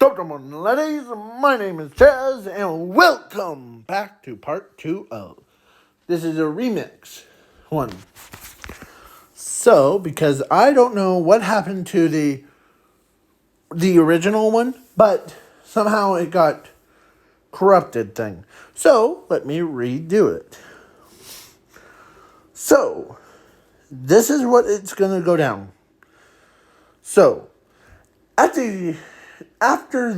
Gentlemen, ladies, my name is Chaz, and welcome back to part 2 of. This is a remix one. So, because I don't know what happened to the original one, but somehow it got corrupted thing. So, let me redo it. So, this is what it's going to go down. So, after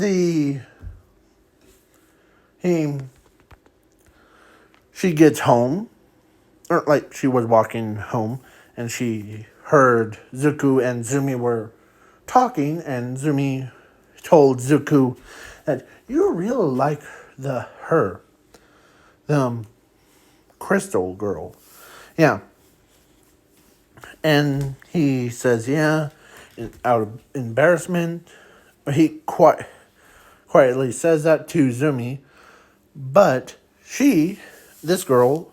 she gets home, or like she was walking home, and she heard Zuko and Zumi were talking, and Zumi told Zuko that you really like the crystal girl. Yeah. And he says, yeah, out of embarrassment. He quietly says that to Zumi, but this girl,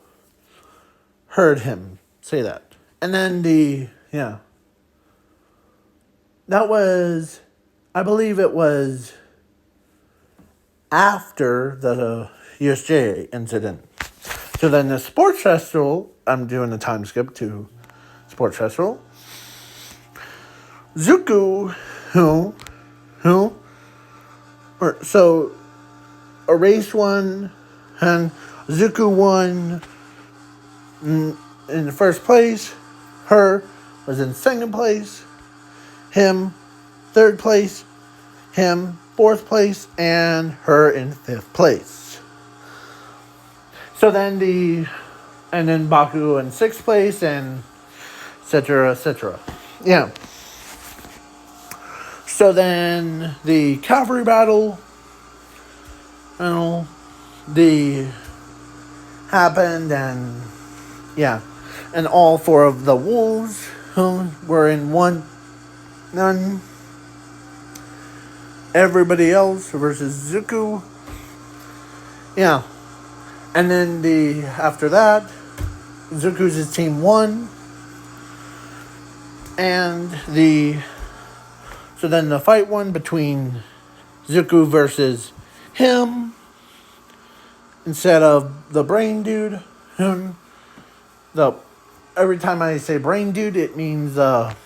heard him say that. And then that was, I believe it was after the USJ incident. So then the sports festival, I'm doing a time skip to sports festival. Zuko, so a race won, and Zuko won in the first place. Her was in second place. Him, third place. Him, fourth place. And her in fifth place. So then then Baku in sixth place, and etc., etc. Yeah. So then the cavalry battle, happened, and yeah. And all four of the wolves were in none. Everybody else versus Zuko. Yeah. And then after that, Zuko's team won. And so then the fight won between Zuko versus him instead of the brain dude. Every time I say brain dude, it means hold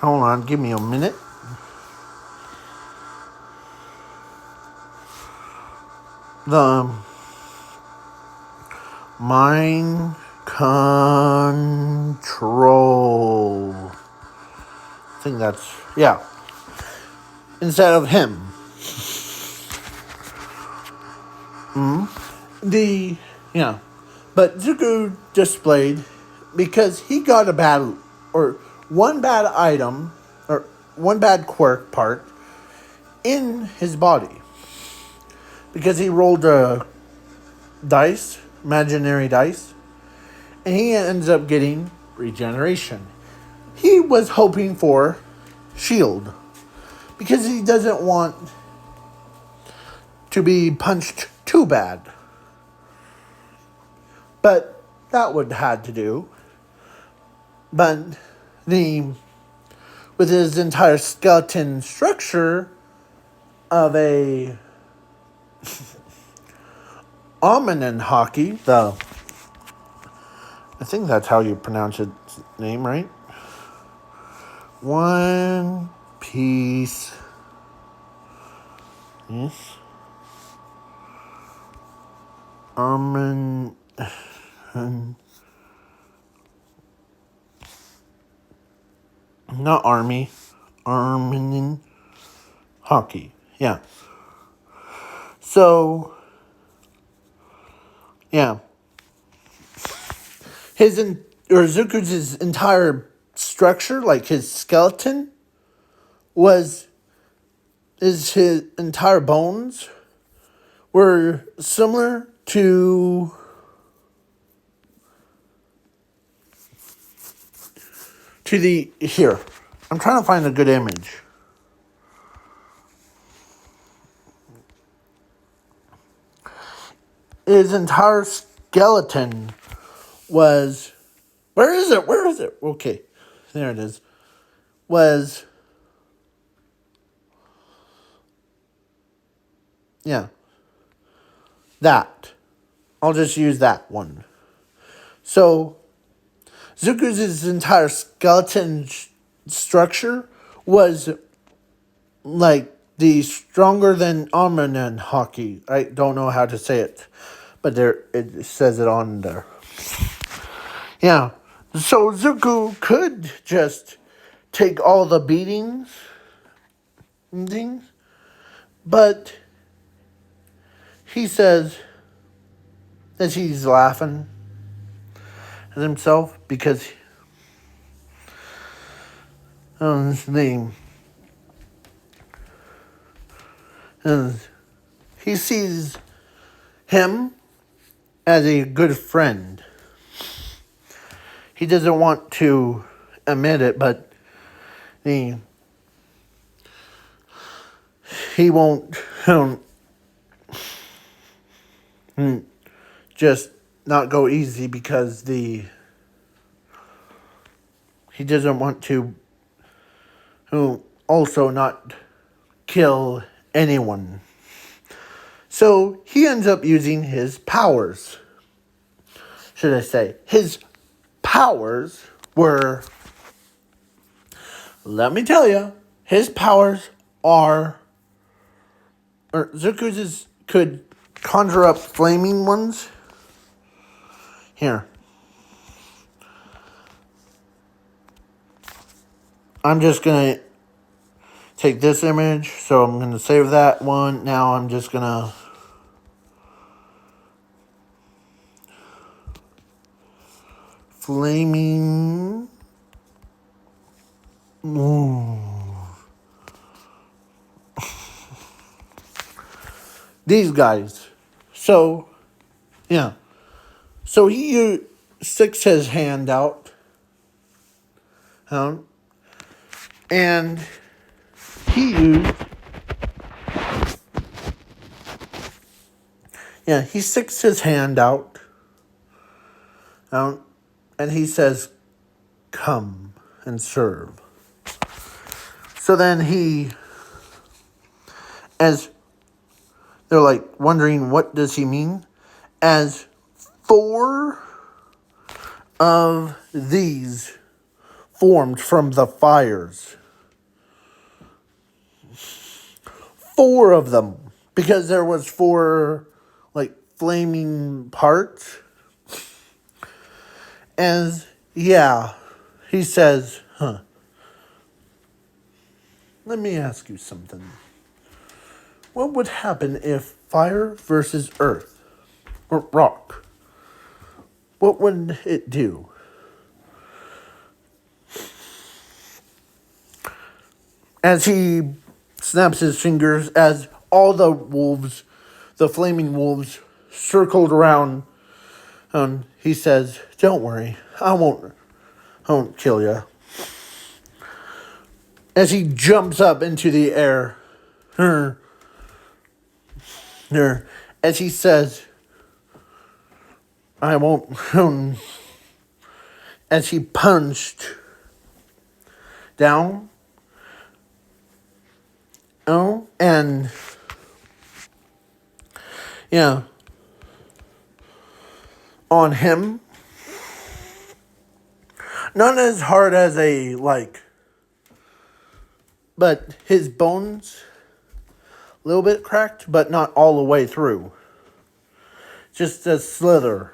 on, give me a minute. The mind control. I think that's, yeah. Instead of him. But Zuko displayed, because he got one bad item, or one bad quirk part in his body. Because he rolled a imaginary dice, and he ends up getting regeneration. He was hoping for shield, because he doesn't want to be punched too bad. But that would have to do. But with his entire skeleton structure of a Omnin hockey, I think that's how you pronounce its name, right? One Piece. Yes. Not Army. Armin hockey. Yeah. So, yeah. Zuko's entire structure, like his skeleton, his entire bones were similar to here. I'm trying to find a good image. His entire skeleton was... Where is it? Okay. There it is. Was Yeah. That. I'll just use that one. So, Zuku's entire skeleton structure was like the stronger than Armanen hockey. I don't know how to say it, but there it says it on there. Yeah. So Zuko could just take all the beatings and things, but he says that he's laughing at himself because his name. He sees him as a good friend. He doesn't want to admit it, but he won't just not go easy because he doesn't want to also not kill anyone. So he ends up using his powers. Should I say, his powers were, let me tell you, his powers are, or Zuku's could conjure up flaming ones. Here. I'm just going to take this image, so I'm going to save that one. Now I'm just going to flaming. These guys. So, yeah. So he sticks his hand out. And he used. Yeah, he sticks his hand out. And he says, "Come and serve." So then as they're like wondering what does he mean, as 4 of these formed from the fires. 4 of them, because there was 4 like flaming parts. As he says, let me ask you something. What would happen if fire versus earth or rock? What would it do? As he snaps his fingers, as all the wolves, the flaming wolves, circled around, he says, "Don't worry, I won't kill you." As he jumps up into the air, as he says, "I won't," as he punched down, and on him, not as hard as but his bones a little bit cracked, but not all the way through. Just a slither,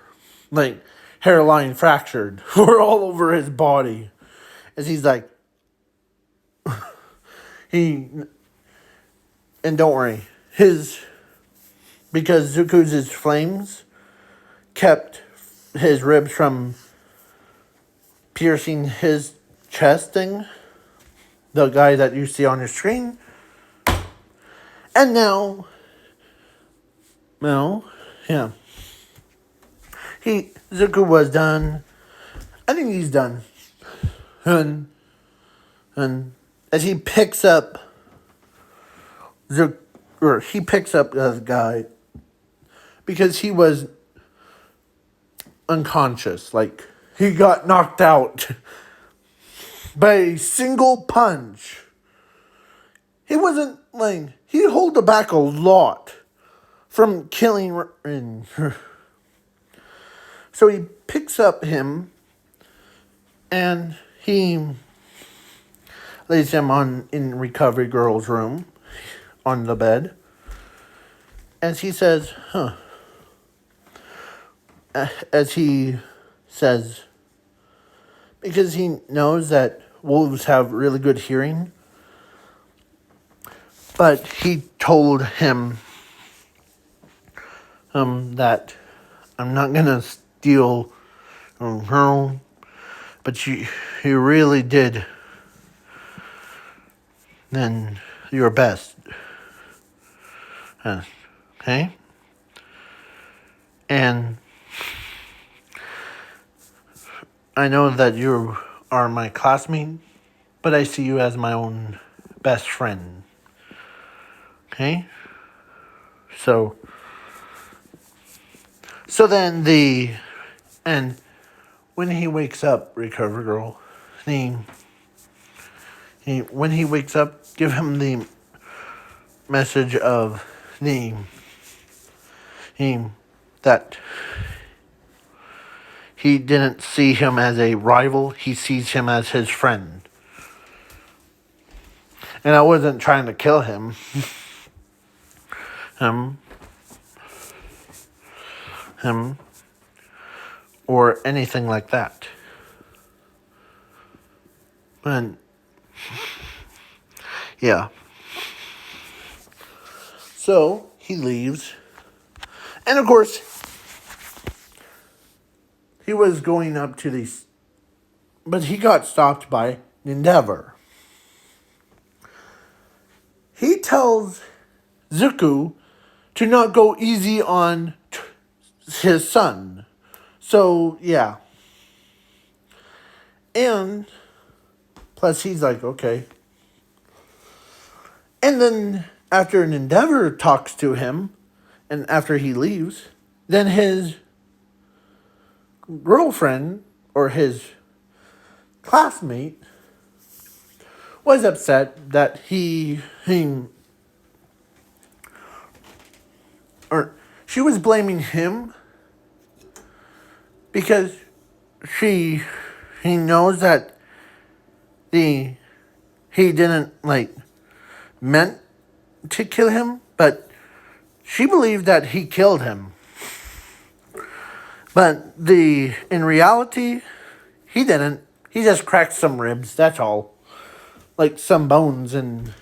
like hairline fractured, were all over his body. As he's like, and don't worry, because Zuko's flames kept his ribs from piercing his chest thing, the guy that you see on your screen. And now, Zuko was done. I think he's done. And as he picks up the guy, because he was unconscious, like he got knocked out by a single punch. He wasn't he'd hold back a lot, from killing her. So he picks up him and he lays him in Recovery Girl's room on the bed. As he says, as he says, because he knows that wolves have really good hearing, but he told him that I'm not gonna steal her, but you really did then your best. Okay? And I know that you are my classmate, but I see you as my own best friend. Okay? So then and when he wakes up, Recovery Girl, when he wakes up, give him the message of that he didn't see him as a rival, he sees him as his friend. And I wasn't trying to kill him. Or anything like that. And yeah. So he leaves. And of course, he was going up to these, but he got stopped by Endeavor. He tells Zuko to not go easy on his son. So, yeah. And plus he's like, okay. And then after an Endeavor talks to him, and after he leaves, then his girlfriend or his classmate was upset that or she was blaming him because he knows that he didn't meant to kill him, but she believed that he killed him. But in reality, he didn't. He just cracked some ribs, that's all. Like some bones and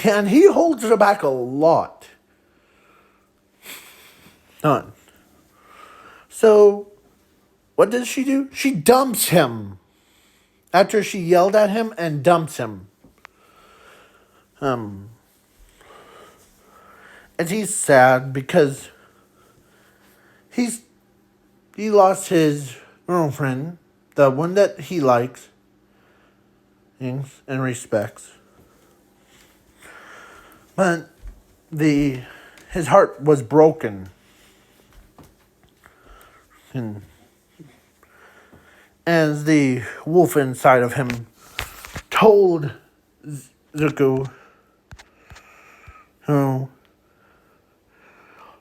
and he holds her back a lot. None. So, what does she do? She dumps him. After she yelled at him and dumps him. And he's sad because he lost his girlfriend, the one that he likes and respects. But his heart was broken. And as the wolf inside of him told Zuko who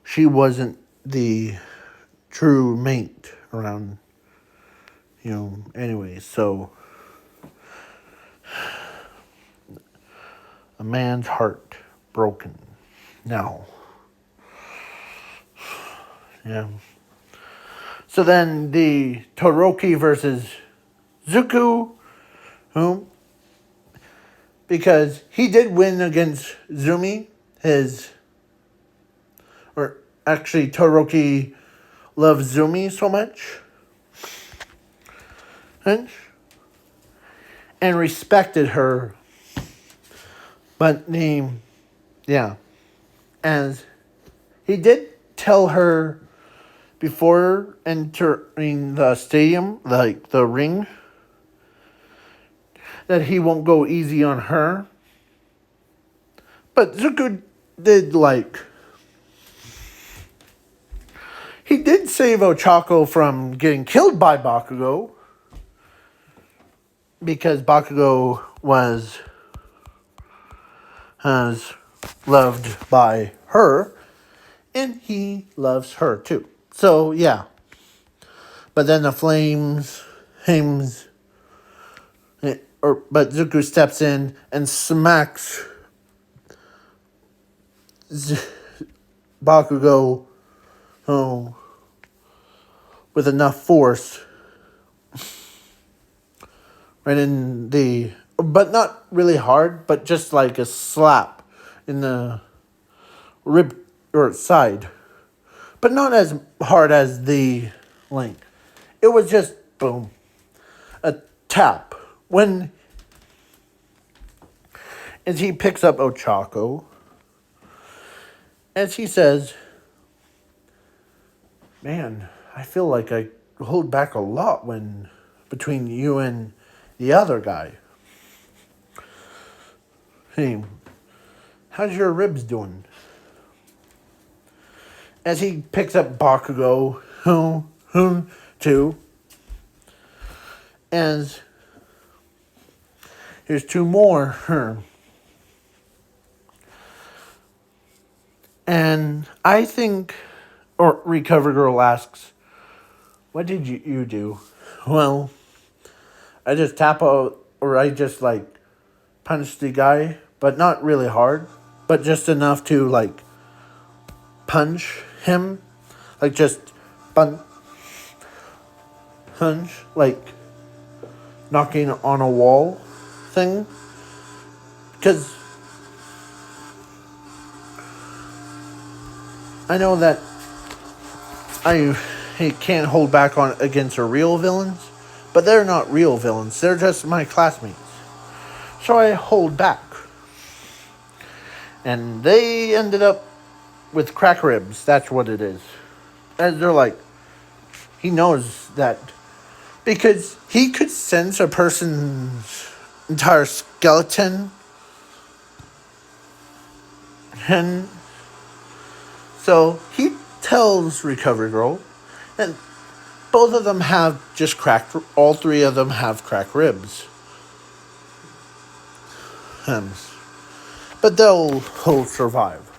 she wasn't the true mate around, anyway. So a man's heart broken now. Yeah. So then the Todoroki versus Zuko, because he did win against Zumi, or actually Todoroki loves Zumi so much, and respected her, but as he did tell her before entering the stadium, like the ring, that he won't go easy on her. But Zuko did he did save Ochako from getting killed by Bakugo, because Bakugo was loved by her, and he loves her too. So yeah. But then the flames, but Zuko steps in and smacks Bakugo with enough force right in but not really hard, but just like a slap in the rib or side, but not as hard as the link. It was just boom, a tap. As he picks up Ochako, and she says, "Man, I feel like I hold back a lot between you and the other guy. Hey, how's your ribs doing?" As he picks up Bakugo, too, and here's two more. And I think, or Recover Girl asks, "What did you do?" "Well, I just I just like punched the guy, but not really hard, but just enough to like punch him, like just punch, like knocking on a wall thing, because I know that he can't hold back on against the real villains, but they're not real villains. They're just my classmates. So I hold back." And they ended up with crack ribs. That's what it is. And they're like, he knows that because he could sense a person's entire skeleton. And so he tells Recovery Girl, and both of them have just all three of them have cracked ribs. But they'll survive.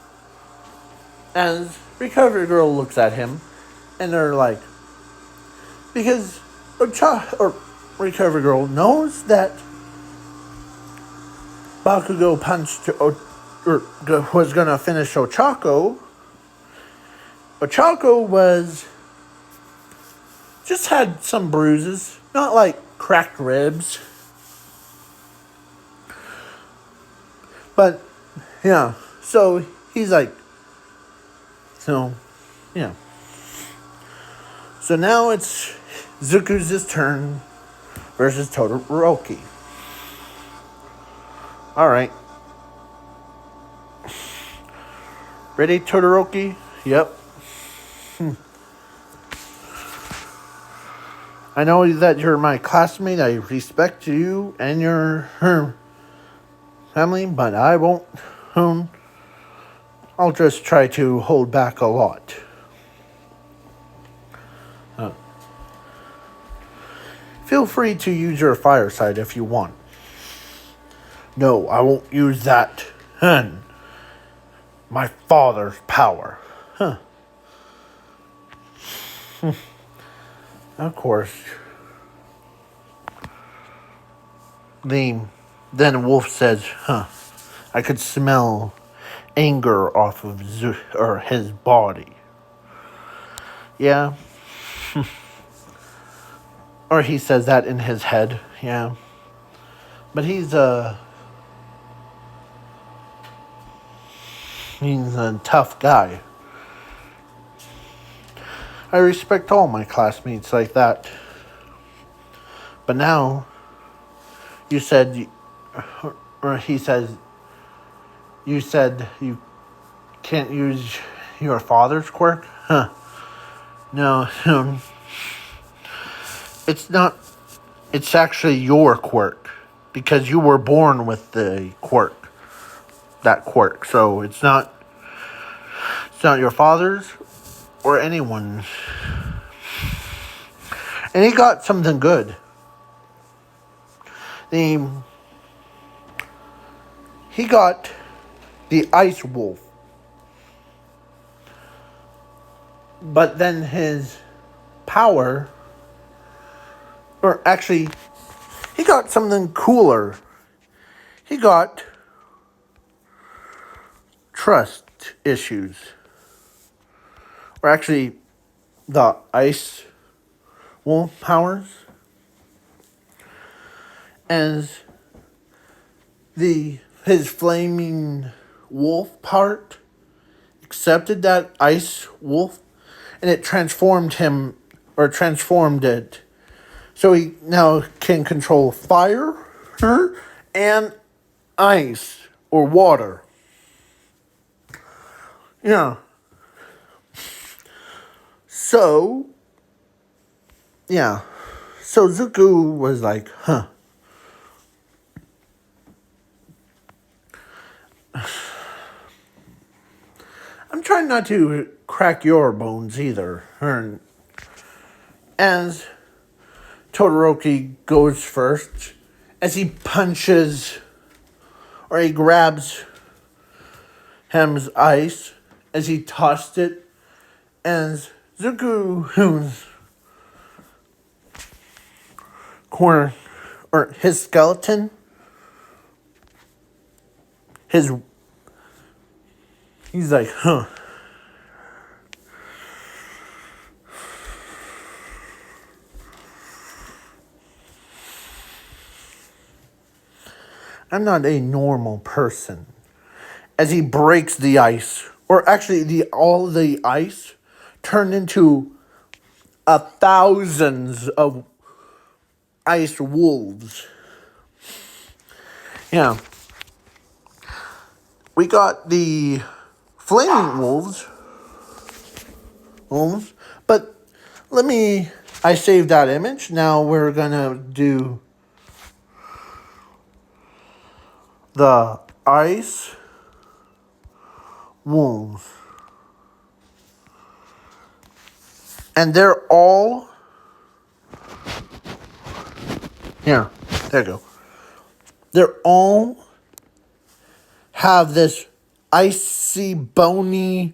As Recovery Girl looks at him, and they're like, because Recovery Girl knows that Bakugo punched or was gonna finish Ochako. Ochako just had some bruises, not like cracked ribs. But, yeah, so he's like, yeah. So now it's Zuko's turn versus Todoroki. Alright. Ready, Todoroki? Yep. I know that you're my classmate. I respect you and your family, but I won't. I'll just try to hold back a lot. Feel free to use your fireside if you want. No, I won't use that. My father's power. Of course. Then Wolf says, I could smell anger off of his body. Yeah. Or he says that in his head, yeah. But he's a tough guy. I respect all my classmates like that. But now, you said, or he says, you said you can't use your father's quirk? No, it's not. It's actually your quirk, because you were born with the quirk. That quirk. So it's not your father's or anyone's. And he got something good. He got the Ice Wolf. But then his power, or actually, he got something cooler. He got trust issues. Or actually, the Ice Wolf powers. As his flaming wolf part accepted that Ice Wolf, and it transformed him, or transformed it, so he now can control fire and ice or water. Yeah. So, yeah. So Zuko was like, huh. I'm trying not to crack your bones either. As Todoroki goes first, as he punches, or he grabs Ham's ice, as he tossed it, as Zuko's corner, or his skeleton, he's like, huh. I'm not a normal person. As he breaks the ice, or actually all the ice turned into thousands of ice wolves. Yeah. We got the flaming wolves, but I saved that image. Now we're gonna do the ice wolves. And they're all, here, there you go. They're all have this icy, bony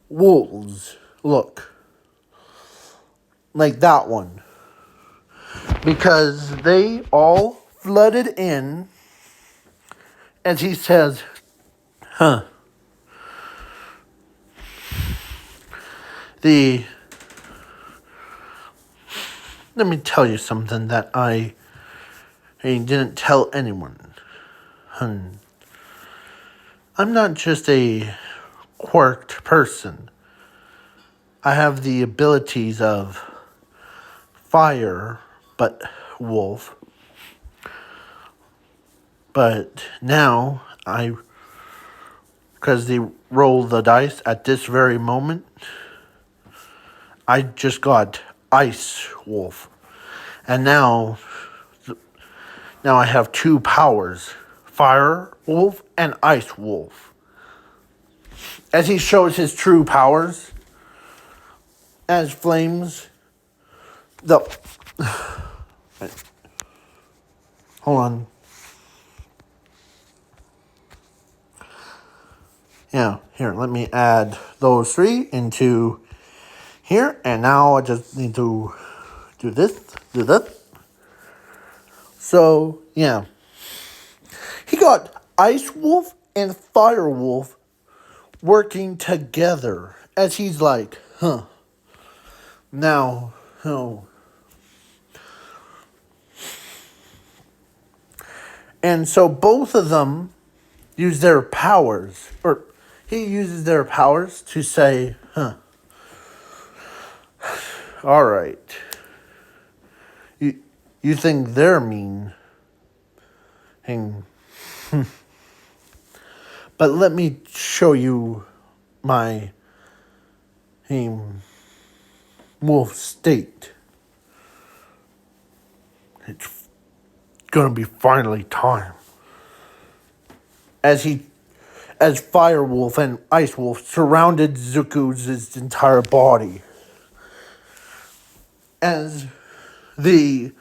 wolves look. Like that one. Because they all flooded in, as he says, huh. Let me tell you something that I didn't tell anyone. I'm not just a quirked person. I have the abilities of fire, but wolf. But now, because they roll the dice at this very moment, I just got Ice Wolf. And now I have two powers, Fire Wolf and Ice Wolf. As he shows his true powers, as flames, hold on. Yeah, here, let me add those three into here, and now I just need to do this. So, yeah. He got Ice Wolf and Fire Wolf working together, as he's like, huh. Now, oh. And so both of them use their powers, or he uses their powers to say, huh. All right. You think they're mean? But let me show you my wolf state. It's gonna be finally time. As Fire Wolf and Ice Wolf surrounded Zuko's entire body. As the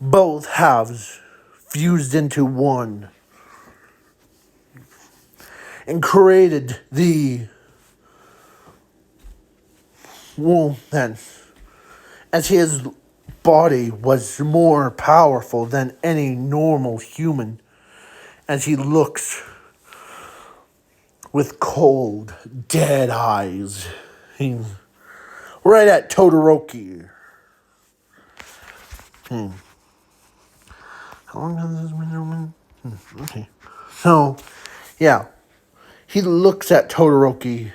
both halves fused into one. and created the wolf then, as his body was more powerful than any normal human, as he looks with cold, dead eyes right at Todoroki. How long has this been open? Okay. So, yeah. He looks at Todoroki.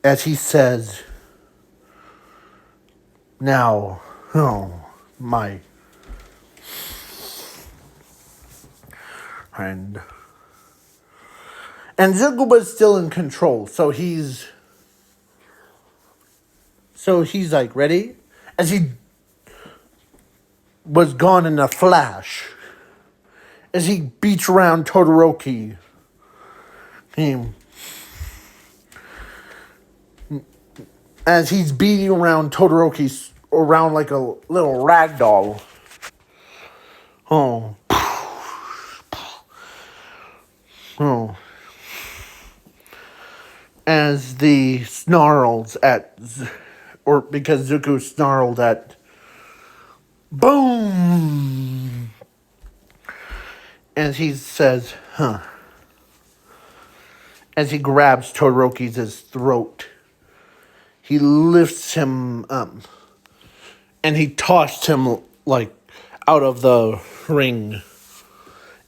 As he says, now, my friend. And Zuko's still in control, so he's like, ready? As he was gone in a flash. As he beats around Todoroki. As he's beating around Todoroki around like a little rag doll. Oh. As the snarls at, or because Zuko snarled at, boom! As he says, as he grabs Todoroki's throat, he lifts him up, and he tossed him like out of the ring,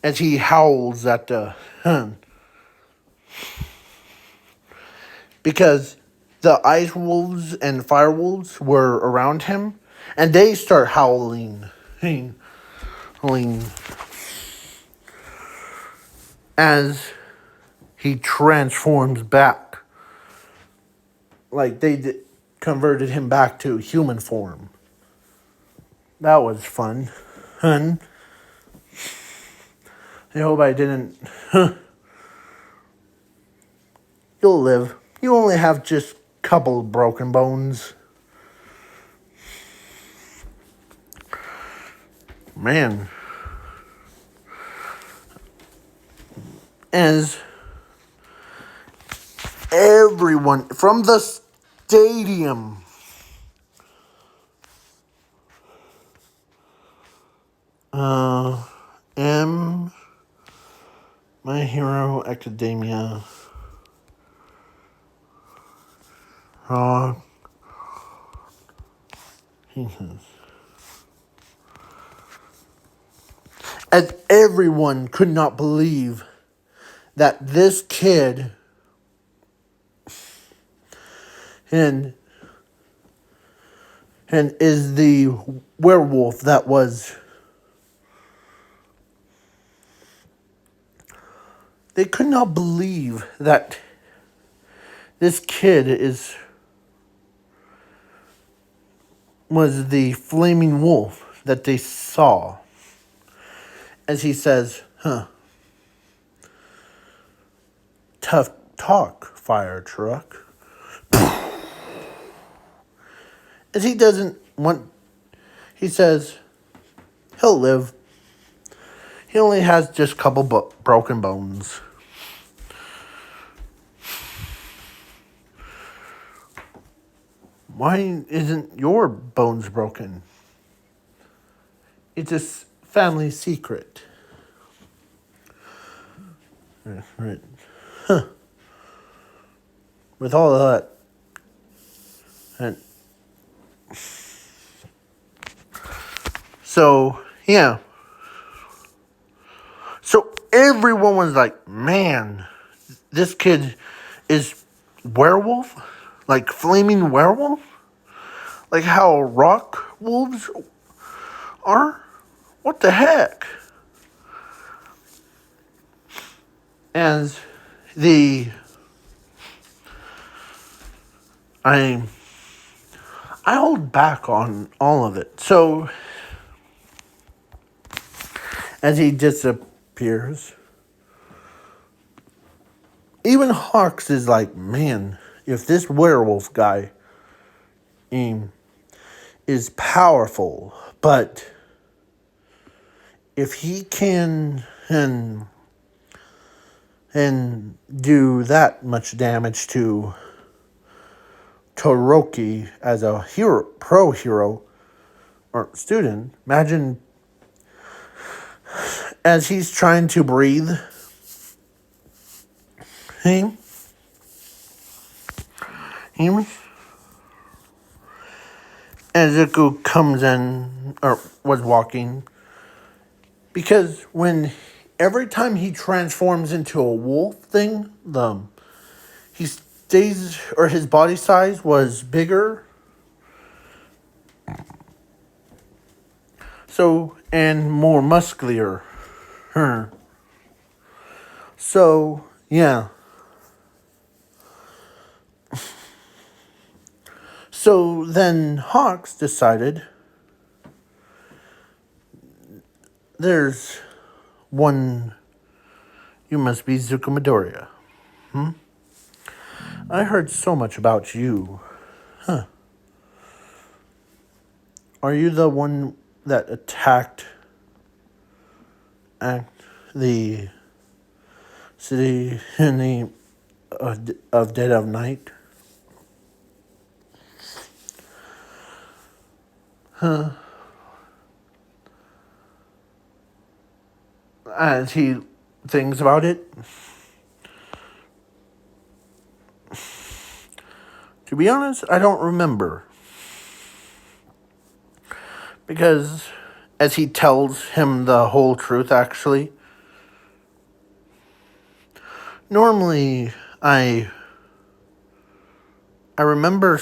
as he howls at the because the ice wolves and fire wolves were around him, and they start howling, as he transforms back, like they converted him back to human form. That was fun. I hope I didn't. You'll live. You only have just a couple broken bones. Man. As everyone from the stadium My Hero Academia. As everyone could not believe that this kid and is the werewolf that was. They could not believe that this kid was the flaming wolf that they saw. As he says, tough talk, fire truck. As he doesn't want, he says, he'll live. He only has just a couple broken bones. Why isn't your bones broken? It's a family secret. Right. With all of that. And so, yeah. So everyone was like, man, this kid is werewolf? Like flaming werewolf? Like how rock wolves are? What the heck? As I hold back on all of it. So as he disappears, even Hawks is like, man, if this werewolf guy is powerful, but if he can and and do that much damage to Todoroki as a pro hero or student. Imagine as he's trying to breathe, he Izuku comes in, or was walking, because when every time he transforms into a wolf thing, he stays, or his body size was bigger. So, and more muscular. So, yeah. So then Hawks decided there's one, you must be Zuko Midoriya. I heard so much about you. Are you the one that attacked the city in the of Dead of Night? As he thinks about it, to be honest, I don't remember. Because as he tells him the whole truth, actually, normally I remember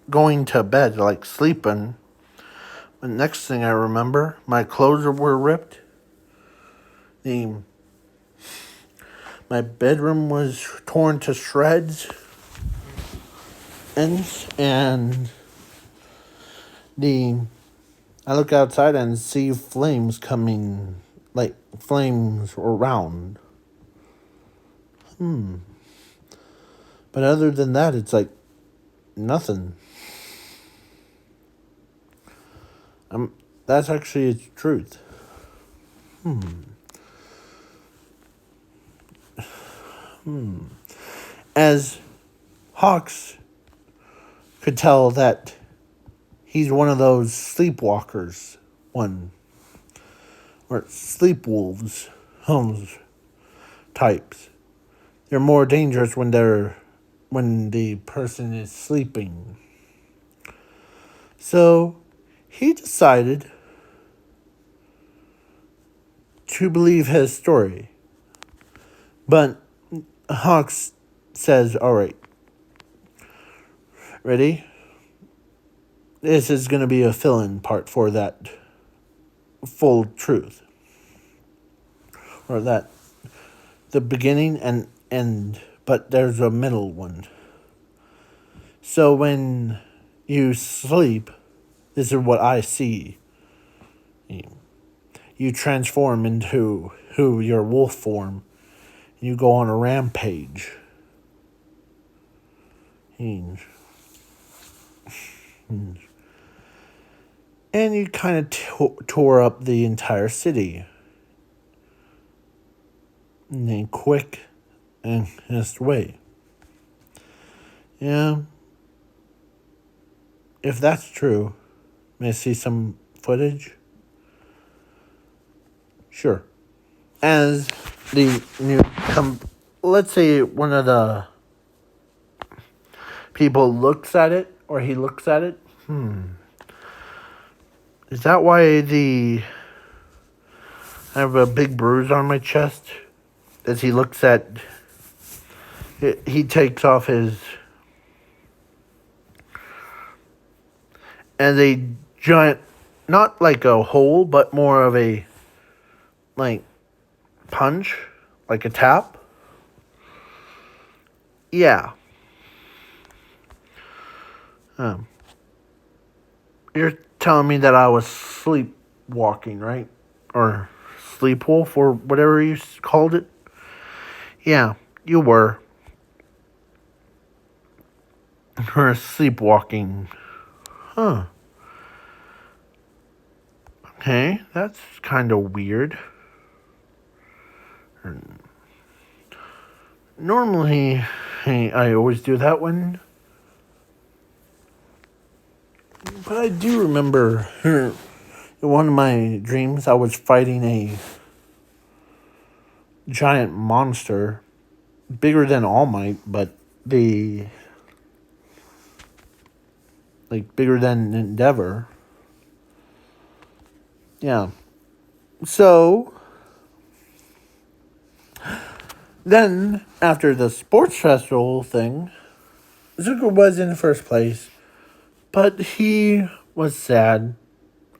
going to bed, like sleeping. The next thing I remember, my clothes were ripped. My bedroom was torn to shreds. And I look outside and see flames coming, like flames around. But other than that, it's like nothing. That's actually its truth. As Hawks could tell that he's one of those sleepwalkers, or sleep wolves, types. They're more dangerous when the person is sleeping. So he decided to believe his story. But Hawks says, all right, ready? This is going to be a fill-in part for that full truth. Or that, the beginning and end, but there's a middle one. So when you sleep, this is what I see. You transform into your wolf form. You go on a rampage. And you kind of tore up the entire city. In a quick and honest way. Yeah. If that's true, may I see some footage? Sure. As the new let's say one of the people looks at it, or he looks at it. Is that why I have a big bruise on my chest? As he looks at it, he takes off his, and a giant, not like a hole, but more of a, like, punch, like a tap. Yeah. You're telling me that I was sleepwalking, right? Or sleep wolf, or whatever you called it? Yeah, you were. Or sleepwalking. Okay, that's kind of weird. Normally, I always do that one. But I do remember in one of my dreams, I was fighting a giant monster, bigger than All Might, but bigger than Endeavor. Yeah. So, then, after the sports festival thing, Zuko was in first place, but he was sad.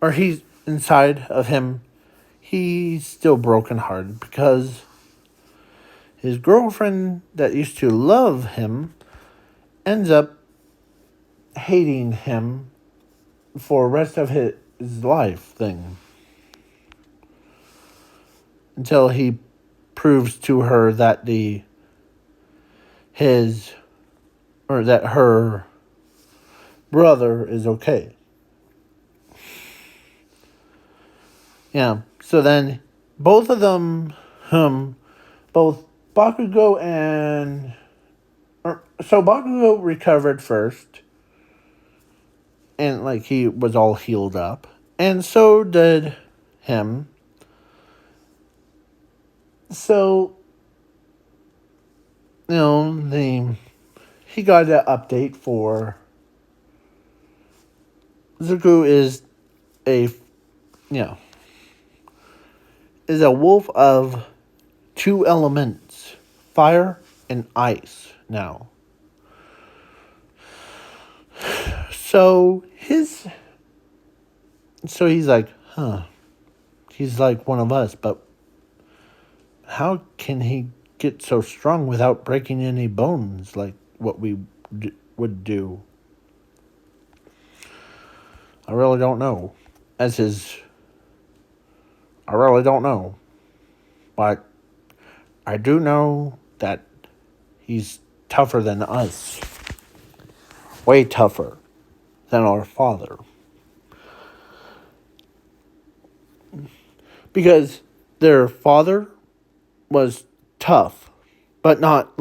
Or he's inside of him, he's still brokenhearted because his girlfriend that used to love him ends up hating him for the rest of his life thing. Until he proves to her that that her brother is okay. Yeah. So then both of them, both Bakugo so Bakugo recovered first. And he was all healed up. And so did him. So, he got an update for Zuko is a wolf of two elements, fire and ice now. So he's like, he's like one of us, but how can he get so strong without breaking any bones like what we would do? I really don't know. I really don't know. But I do know that he's tougher than us. Way tougher than our father. Because their father was tough, but not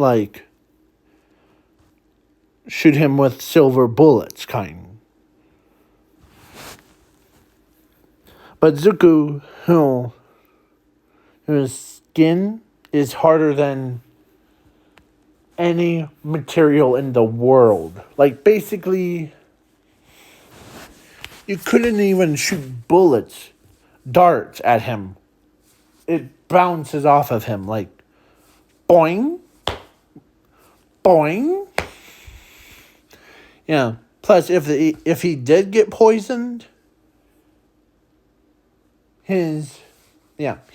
shoot him with silver bullets kind. But Zuko, his skin is harder than any material in the world. Basically, you couldn't even shoot darts at him. It bounces off of him boing, boing. Yeah. Plus, if he did get poisoned, he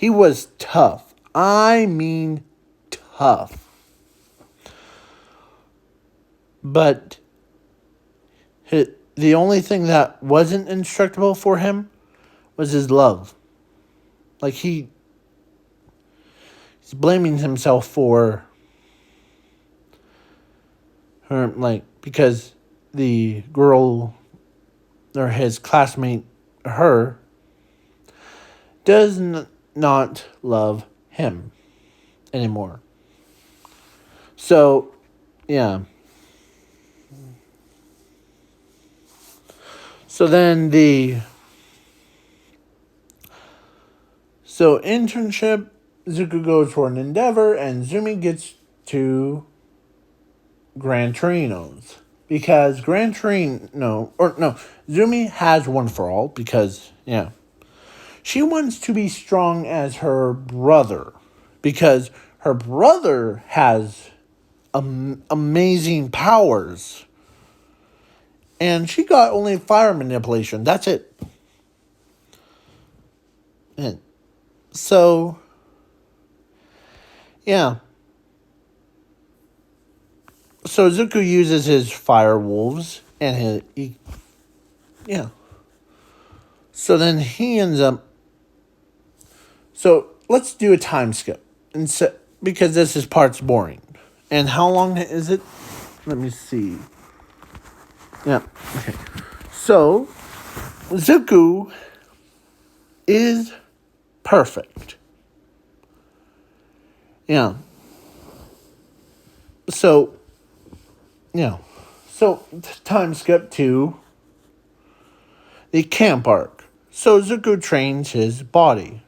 was tough. I mean, tough. But the only thing that wasn't indestructible for him was his love. He's blaming himself for her, because the girl or his classmate, her, does not love him anymore. So, yeah. So then internship, Zuko goes for an Endeavor, and Zumi gets to Gran Torino's. Because Zumi has One for All because, she wants to be strong as her brother. Because her brother has amazing powers. And she got only fire manipulation. That's it. And so, yeah. So Zuko uses his fire wolves and So then he ends up. So let's do a time skip, because this part's boring. And how long is it? Let me see. Yeah. Okay. So Zuko is perfect. Yeah. So, yeah. So, time skip to the camp arc. So, Zuko trains his body.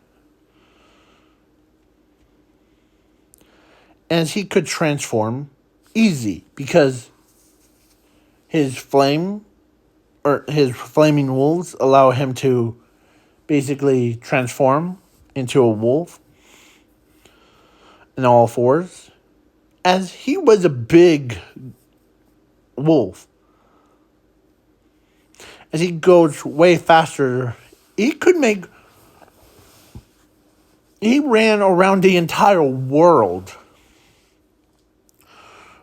As he could transform easy because his his flaming wolves allow him to basically transform into a wolf in all fours. As he was a big wolf, as he goes way faster, he ran around the entire world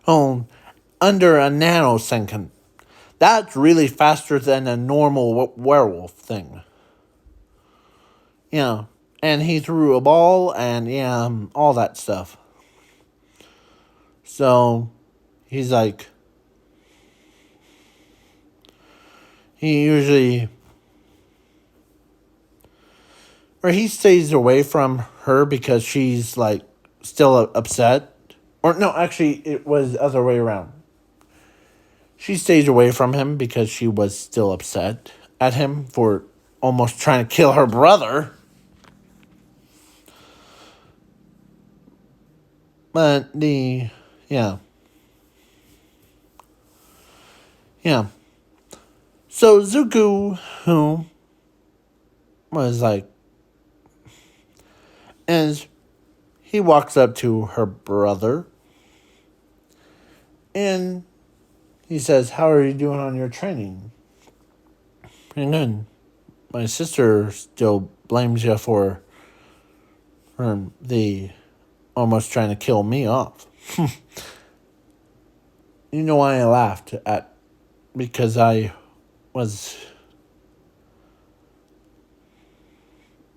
under a nanosecond. That's really faster than a normal werewolf thing. Yeah. And he threw a ball and, all that stuff. So, he's like, he stays away from her because she's like still upset. Or no, actually, it was the other way around. She stays away from him because she was still upset at him for almost trying to kill her brother. But yeah. So Zuko, who was like, and he walks up to her brother and he says, "How are you doing on your training?" And then my sister still blames you for the almost trying to kill me off. You know why I laughed at? Because I was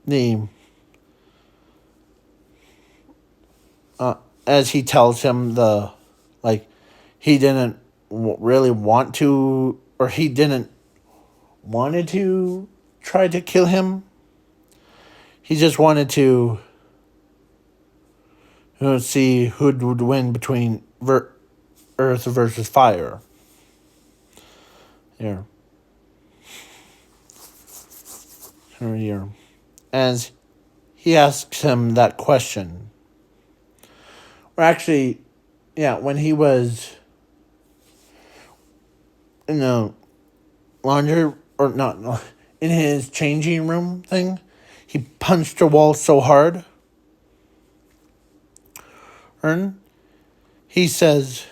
the as he tells him he didn't really want to, or he didn't wanted to try to kill him. He just wanted to see who would win between Earth versus fire. Here. Here. As he asks him that question. Or actually, when he was in the laundry, or not, in his changing room thing, he punched a wall so hard. And he says,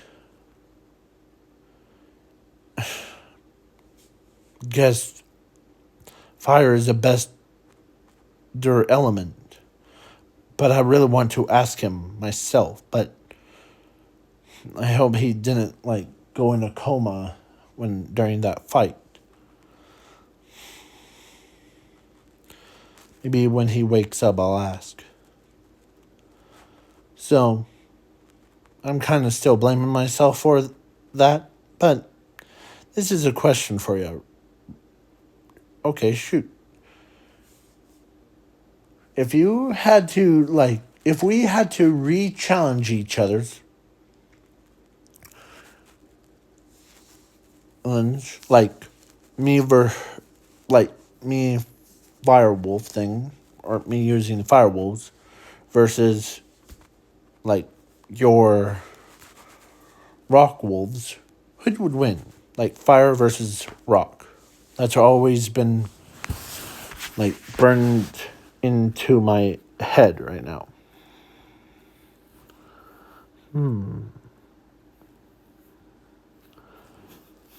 "Guess fire is the best element. But I really want to ask him myself. But I hope he didn't go in a coma during that fight. Maybe when he wakes up, I'll ask." So, I'm kind of still blaming myself for that. But this is a question for you. Okay, shoot. If you had to, if we had to re-challenge each other's, like me me firewolf thing, or me using the firewolves versus your rock wolves, who would win? Fire versus rock. That's always been burned into my head right now.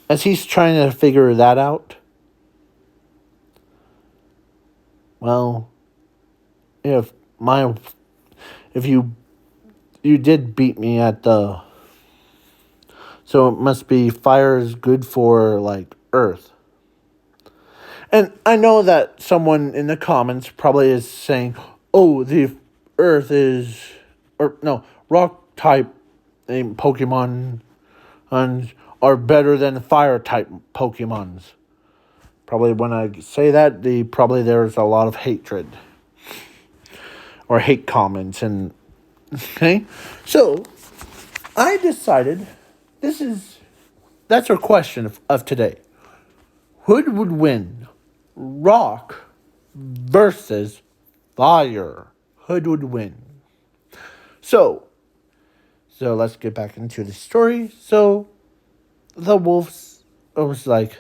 As he's trying to figure that out, well, if you did beat me at the, so it must be fire is good for earth. And I know that someone in the comments probably is saying, "Oh, the earth is, or no, rock type Pokemon are better than fire type Pokemons." Probably when I say that, there's a lot of hatred or hate comments in Okay? So, I decided that's our question of today. Who would win? Rock versus fire. Who would win? So let's get back into the story. So the wolves was like,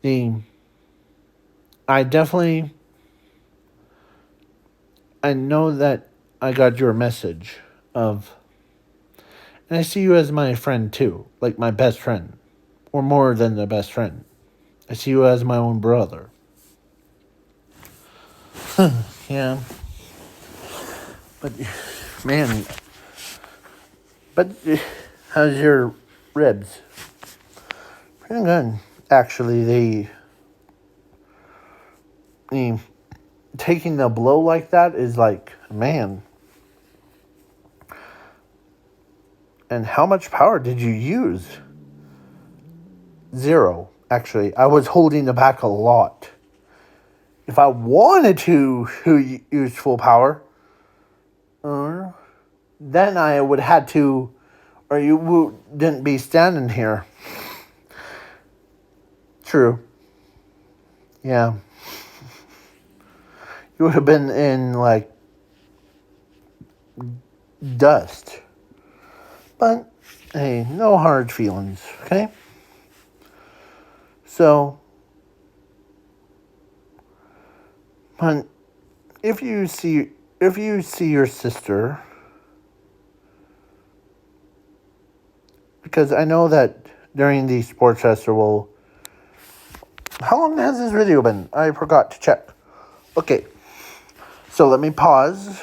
the I definitely I know that I got your message of, and I see you as my friend too, like my best friend, or more than the best friend. I see you as my own brother. Yeah. But, man, but how's your ribs? Pretty good. Actually, the taking the blow like that is like, man. And how much power did you use? 0. Actually, I was holding the back a lot. If I wanted to use full power, then I would had to, or you didn't be standing here. True. Yeah. You would have been in, like, dust. But, hey, no hard feelings, okay? So, but if you see your sister, because I know that during the sports festival, how long has this video been? I forgot to check. Okay, so let me pause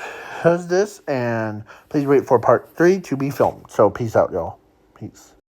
this, and please wait for part 3 to be filmed. So peace out, y'all. Peace.